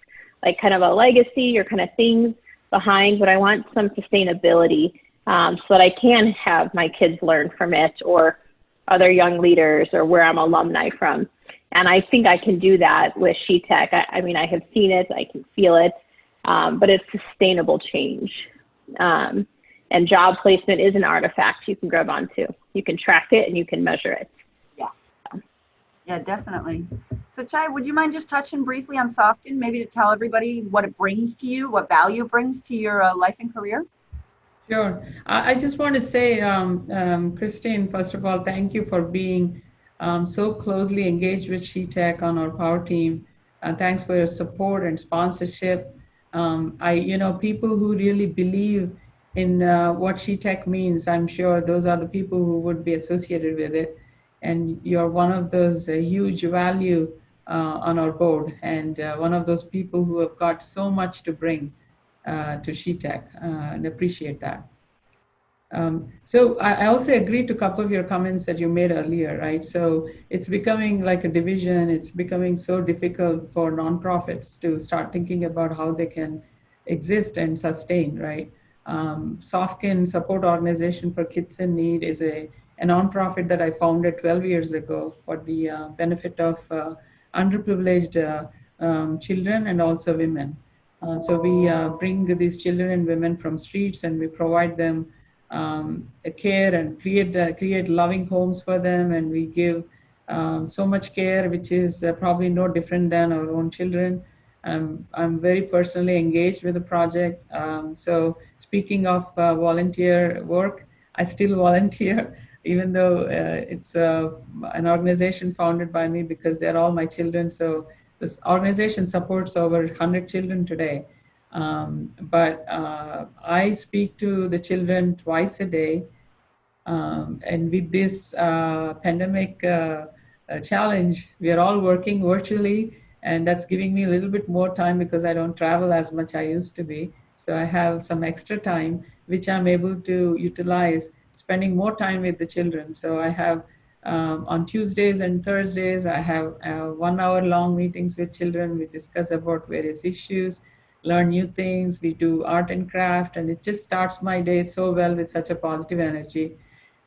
like kind of a legacy or kind of things behind, but I want some sustainability so that I can have my kids learn from it or other young leaders or where I'm alumni from. And I think I can do that with SheTek. I mean, I have seen it, I can feel it, but it's sustainable change. And job placement is an artifact you can grab onto. You can track it and you can measure it. Yeah, definitely. So Chaya, would you mind just touching briefly on Sofkin, maybe to tell everybody what it brings to you, what value it brings to your life and career? Sure. I just want to say, Kristen, first of all, thank you for being so closely engaged with SheTek on our power team. Thanks for your support and sponsorship. People who really believe in what SheTek means, I'm sure those are the people who would be associated with it. And you're one of those huge value on our board and one of those people who have got so much to bring to SheTek and appreciate that. So I also agree to a couple of your comments that you made earlier, right? So it's becoming like a division. It's becoming so difficult for nonprofits to start thinking about how they can exist and sustain, right? Sofkin Support Organization for Kids in Need is a nonprofit that I founded 12 years ago for the benefit of underprivileged children and also women. So we bring these children and women from streets and we provide them care and create loving homes for them, and we give so much care, which is probably no different than our own children. I'm very personally engaged with the project. So speaking of volunteer work, I still volunteer, even though it's an organization founded by me because they're all my children. So this organization supports over 100 children today. But I speak to the children twice a day. And with this pandemic challenge, we are all working virtually, and that's giving me a little bit more time because I don't travel as much I used to be. So I have some extra time. which I'm able to utilize, spending more time with the children. So I have on Tuesdays and Thursdays, I have 1 hour long meetings with children. We discuss about various issues, learn new things. We do art and craft, and it just starts my day so well with such a positive energy.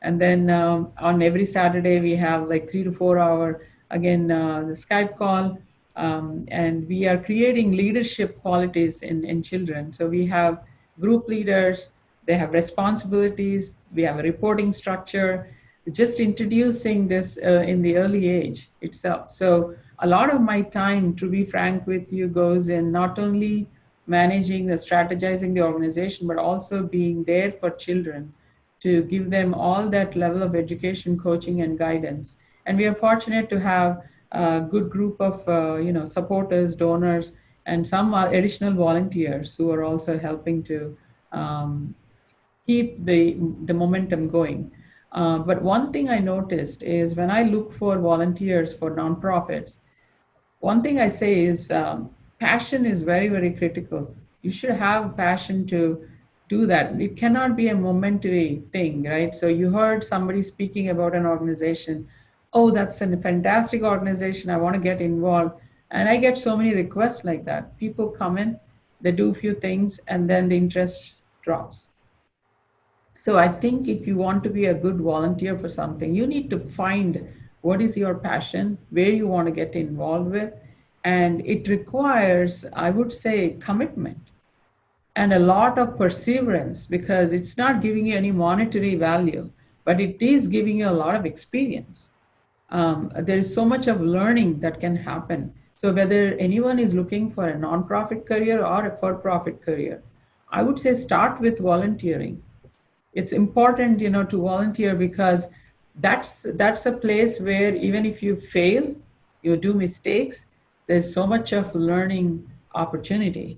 And then on every Saturday, we have like 3 to 4 hour, again, the Skype call. And we are creating leadership qualities in children. So we have group leaders, they have responsibilities, we have a reporting structure, just introducing this in the early age itself. So a lot of my time, to be frank with you, goes in not only managing the strategizing the organization, but also being there for children to give them all that level of education, coaching, and guidance. And we are fortunate to have a good group of supporters, donors, and some additional volunteers who are also helping to um, keep the momentum going. But one thing I noticed is when I look for volunteers for nonprofits, one thing I say is passion is very, very critical. You should have passion to do that. It cannot be a momentary thing, right? So you heard somebody speaking about an organization. Oh, that's a fantastic organization. I want to get involved. And I get so many requests like that. People come in, they do a few things, and then the interest drops. So I think if you want to be a good volunteer for something, you need to find what is your passion, where you want to get involved with. And it requires, I would say, commitment and a lot of perseverance, because it's not giving you any monetary value, but it is giving you a lot of experience. There is so much of learning that can happen. So whether anyone is looking for a nonprofit career or a for-profit career, I would say start with volunteering. It's important, to volunteer, because that's a place where even if you fail, you do mistakes, there's so much of learning opportunity,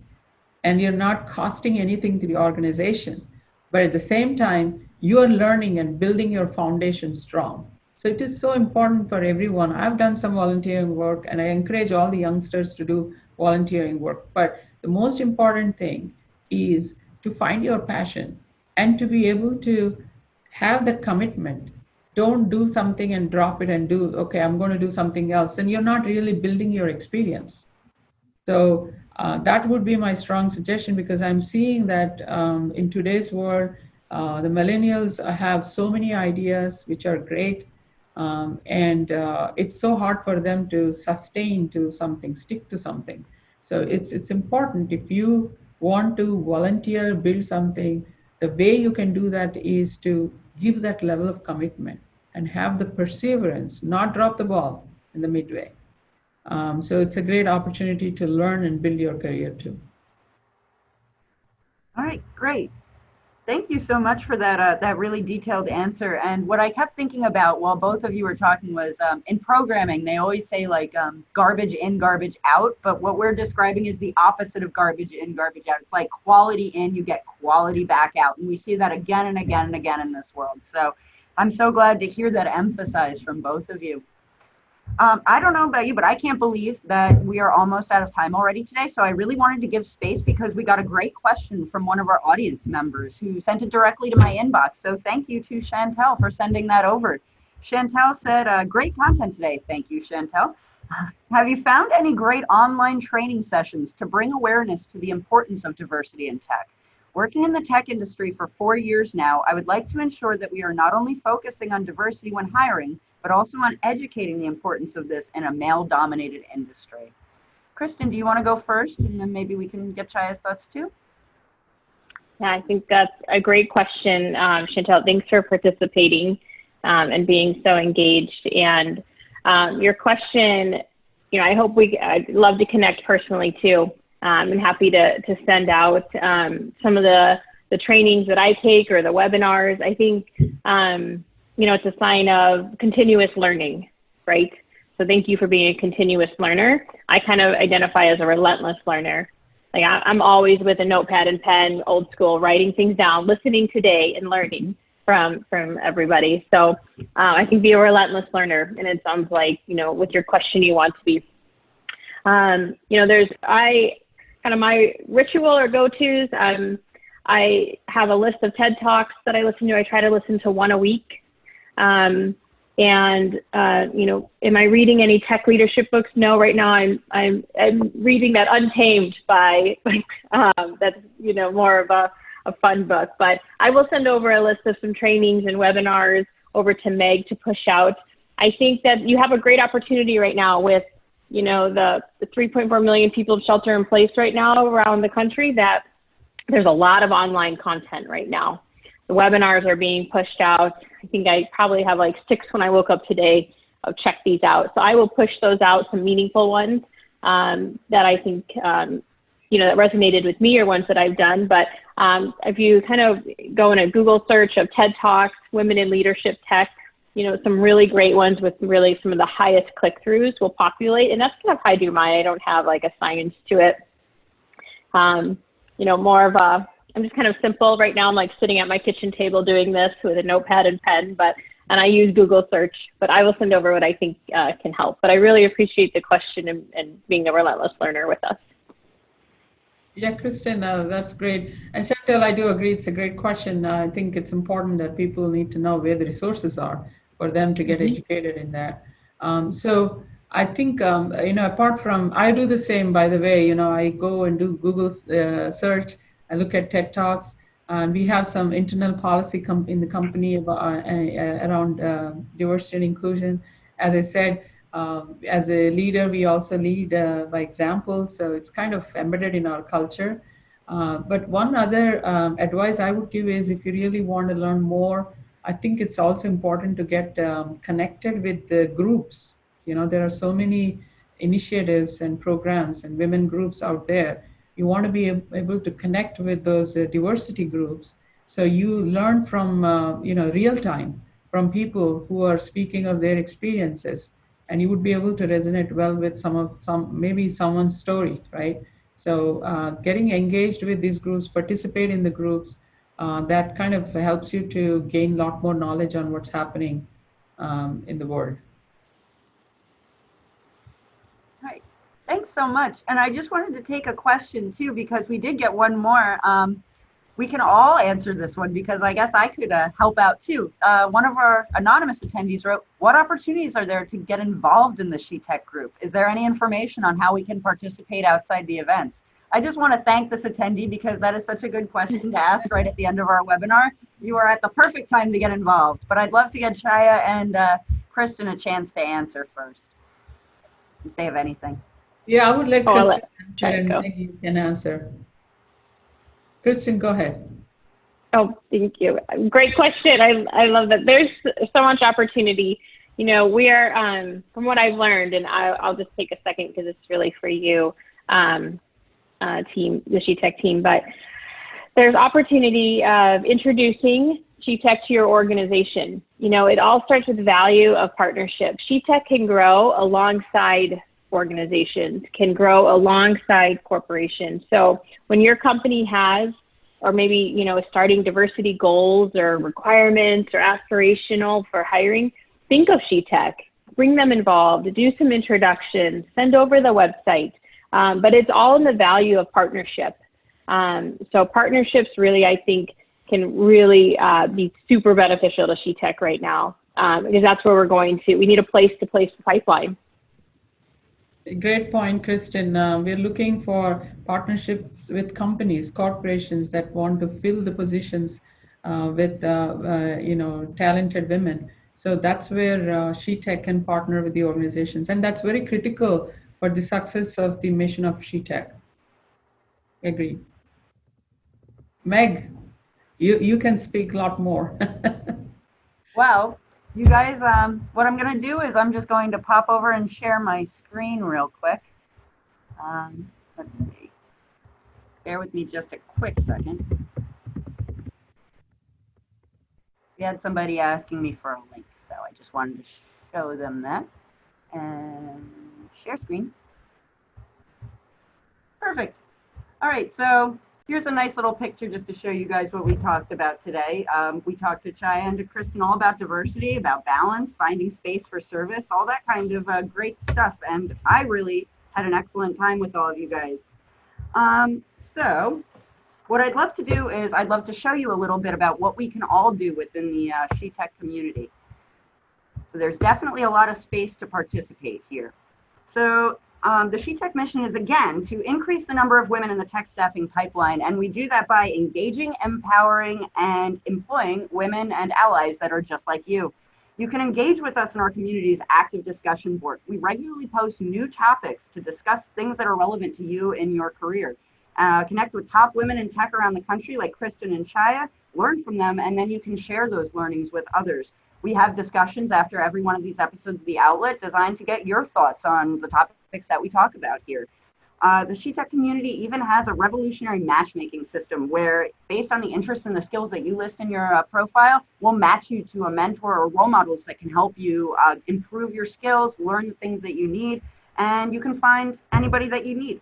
and you're not costing anything to the organization, but at the same time you are learning and building your foundation strong. So it is so important for everyone. I've done some volunteering work, and I encourage all the youngsters to do volunteering work, but the most important thing is to find your passion and to be able to have that commitment. Don't do something and drop it and do, okay, I'm going to do something else, and you're not really building your experience. So that would be my strong suggestion, because I'm seeing that in today's world, the millennials have so many ideas which are great, and it's so hard for them to sustain to something, stick to something. So it's important, if you want to volunteer, build something, the way you can do that is to give that level of commitment and have the perseverance, not drop the ball in the midway. So it's a great opportunity to learn and build your career too. All right, great. Thank you so much for that really detailed answer. And what I kept thinking about while both of you were talking was in programming, they always say like garbage in, garbage out. But what we're describing is the opposite of garbage in, garbage out. It's like quality in, you get quality back out. And we see that again and again and again in this world. So I'm so glad to hear that emphasized from both of you. I don't know about you, but I can't believe that we are almost out of time already today. So I really wanted to give space because we got a great question from one of our audience members who sent it directly to my inbox. So thank you to Chantel for sending that over. Chantel said, great content today. Thank you, Chantel. Have you found any great online training sessions to bring awareness to the importance of diversity in tech? Working in the tech industry for 4 years now, I would like to ensure that we are not only focusing on diversity when hiring, but also on educating the importance of this in a male-dominated industry. Kristen, do you want to go first, and then maybe we can get Chaya's thoughts too? Yeah, I think that's a great question, Chantel. Thanks for participating and being so engaged. And your question, I hope I'd love to connect personally too. I'm happy to send out some of the trainings that I take or the webinars. I think, it's a sign of continuous learning, right? So thank you for being a continuous learner. I kind of identify as a relentless learner. Like I'm always with a notepad and pen, old school, writing things down, listening today and learning from everybody. So I think be a relentless learner. And it sounds like, with your question, you want to be. There's my ritual or go-tos. I have a list of TED Talks that I listen to. I try to listen to one a week. And you know, am I reading any tech leadership books? No, right now I'm reading that Untamed by that's, you know, more of a fun book. But I will send over a list of some trainings and webinars over to Meg to push out. I think that you have a great opportunity right now with, you know, the 3.4 million people shelter in place right now around the country, that there's a lot of online content right now. The webinars are being pushed out. I think I probably have like 6 when I woke up today. I'll check these out. So I will push those out, some meaningful ones that I think, you know, that resonated with me, or ones that I've done. But if you kind of go in a Google search of TED Talks, Women in Leadership Tech, you know, some really great ones with really some of the highest click-throughs will populate. And that's kind of how I do mine. I don't have like a science to it. You know, more of a, I'm just kind of simple right now. I'm like sitting at my kitchen table doing this with a notepad and pen, and I use Google search, but I will send over what I think can help. But I really appreciate the question and being a relentless learner with us. Yeah, Kristen, that's great. And Chantal, I do agree. It's a great question. I think it's important that people need to know where the resources are for them to get educated in that. So I think, you know, apart from, I do the same, by the way, you know, I go and do Google search. I look at TED Talks. We have some internal policy in the company about, around diversity and inclusion. As I said, as a leader, we also lead by example. So it's kind of embedded in our culture. But one other advice I would give is, if you really want to learn more, I think it's also important to get connected with the groups. You know, there are so many initiatives and programs and women groups out there. You want to be able to connect with those diversity groups. So you learn from, you know, real time from people who are speaking of their experiences, and you would be able to resonate well with maybe someone's story, right? So getting engaged with these groups, participate in the groups, that kind of helps you to gain a lot more knowledge on what's happening in the world. Right. Thanks so much. And I just wanted to take a question too, because we did get one more. We can all answer this one, because I guess I could help out too. One of our anonymous attendees wrote, what opportunities are there to get involved in the SheTek group? Is there any information on how we can participate outside the events? I just want to thank this attendee, because that is such a good question to ask right at the end of our webinar. You are at the perfect time to get involved, but I'd love to get Chaya and Kristen a chance to answer first, if they have anything. Yeah, I would let Kristen answer, and go. maybe you can answer. Kristen, go ahead. Oh, thank you. Great question. I love that. There's so much opportunity. You know, we are, from what I've learned, and I'll just take a second because it's really for you, team, the SheTek team, but there's opportunity of introducing SheTek to your organization. You know, it all starts with the value of partnership. SheTek can grow alongside organizations, can grow alongside corporations. So when your company has, or maybe, you know, starting diversity goals or requirements or aspirational for hiring, think of SheTek, bring them involved, do some introductions, send over the website. But it's all in the value of partnership. So partnerships really, I think, can really be super beneficial to SheTek right now, because that's where we're going to. We need a place to place the pipeline. Great point, Kristen. We're looking for partnerships with companies, corporations that want to fill the positions with, you know, talented women. So that's where SheTek can partner with the organizations, and that's very critical for the success of the mission of SheTek. Agree. Meg, you can speak a lot more. Well, you guys, what I'm going to do is I'm just going to pop over and share my screen real quick. Let's see. Bear with me just a quick second. We had somebody asking me for a link, so I just wanted to show them that. And share screen. Perfect. All right, so here's a nice little picture just to show you guys what we talked about today. We talked to Chaya and to Kristen all about diversity, about balance, finding space for service, all that kind of great stuff. And I really had an excellent time with all of you guys. So What I'd love to do is I'd love to show you a little bit about what we can all do within the SheTek community. So there's definitely a lot of space to participate here. So the SheTek mission is, again, to increase the number of women in the tech staffing pipeline, and we do that by engaging, empowering, and employing women and allies that are just like you. You can engage with us in our community's active discussion board. We regularly post new topics to discuss things that are relevant to you in your career. Connect with top women in tech around the country like Kristin and Chaya, learn from them, and then you can share those learnings with others. We have discussions after every one of these episodes of The Outlet designed to get your thoughts on the topics that we talk about here. The SheTek community even has a revolutionary matchmaking system where, based on the interests and the skills that you list in your profile, we'll match you to a mentor or role models that can help you improve your skills, learn the things that you need, and you can find anybody that you need.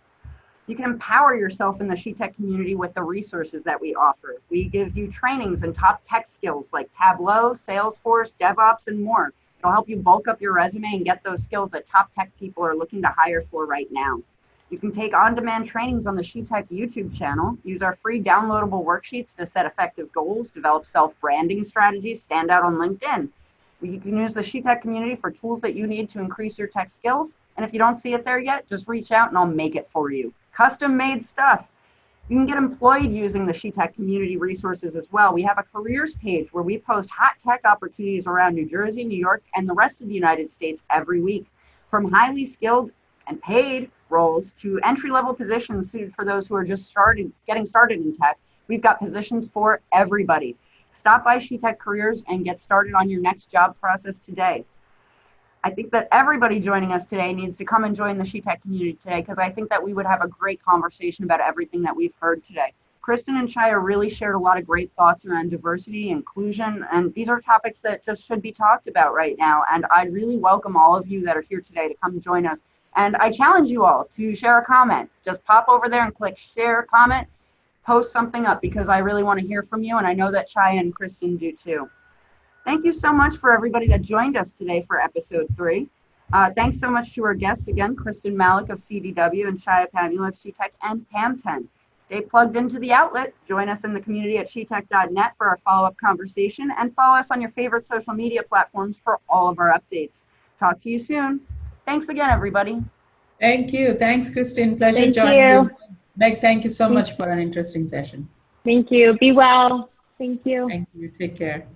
You can empower yourself in the SheTek community with the resources that we offer. We give you trainings in top tech skills like Tableau, Salesforce, DevOps, and more. It'll help you bulk up your resume and get those skills that top tech people are looking to hire for right now. You can take on-demand trainings on the SheTek YouTube channel, use our free downloadable worksheets to set effective goals, develop self-branding strategies, stand out on LinkedIn. You can use the SheTek community for tools that you need to increase your tech skills. And if you don't see it there yet, just reach out and I'll make it for you. Custom made stuff. You can get employed using the SheTek community resources as well. We have a careers page where we post hot tech opportunities around New Jersey, New York, and the rest of the United States every week. From highly skilled and paid roles to entry-level positions suited for those who are just getting started in tech, we've got positions for everybody. Stop by SheTek Careers and get started on your next job process today. I think that everybody joining us today needs to come and join the SheTek community today, because I think that we would have a great conversation about everything that we've heard today. Kristen and Chaya really shared a lot of great thoughts around diversity, inclusion, and these are topics that just should be talked about right now. And I really welcome all of you that are here today to come join us. And I challenge you all to share a comment. Just pop over there and click share comment, post something up, because I really want to hear from you. And I know that Chaya and Kristen do too. Thank you so much for everybody that joined us today for episode 3. Thanks so much to our guests again, Kristin Malek of CDW and Chaya Pamula of SheTek and PamTen. Stay plugged into The Outlet. Join us in the community at shetek.net for our follow-up conversation, and follow us on your favorite social media platforms for all of our updates. Talk to you soon. Thanks again, everybody. Thank you. Thanks, Kristin. Pleasure Thank joining you. Meg, thank you so much for an interesting session. Thank you. Be well. Thank you. Thank you. Take care.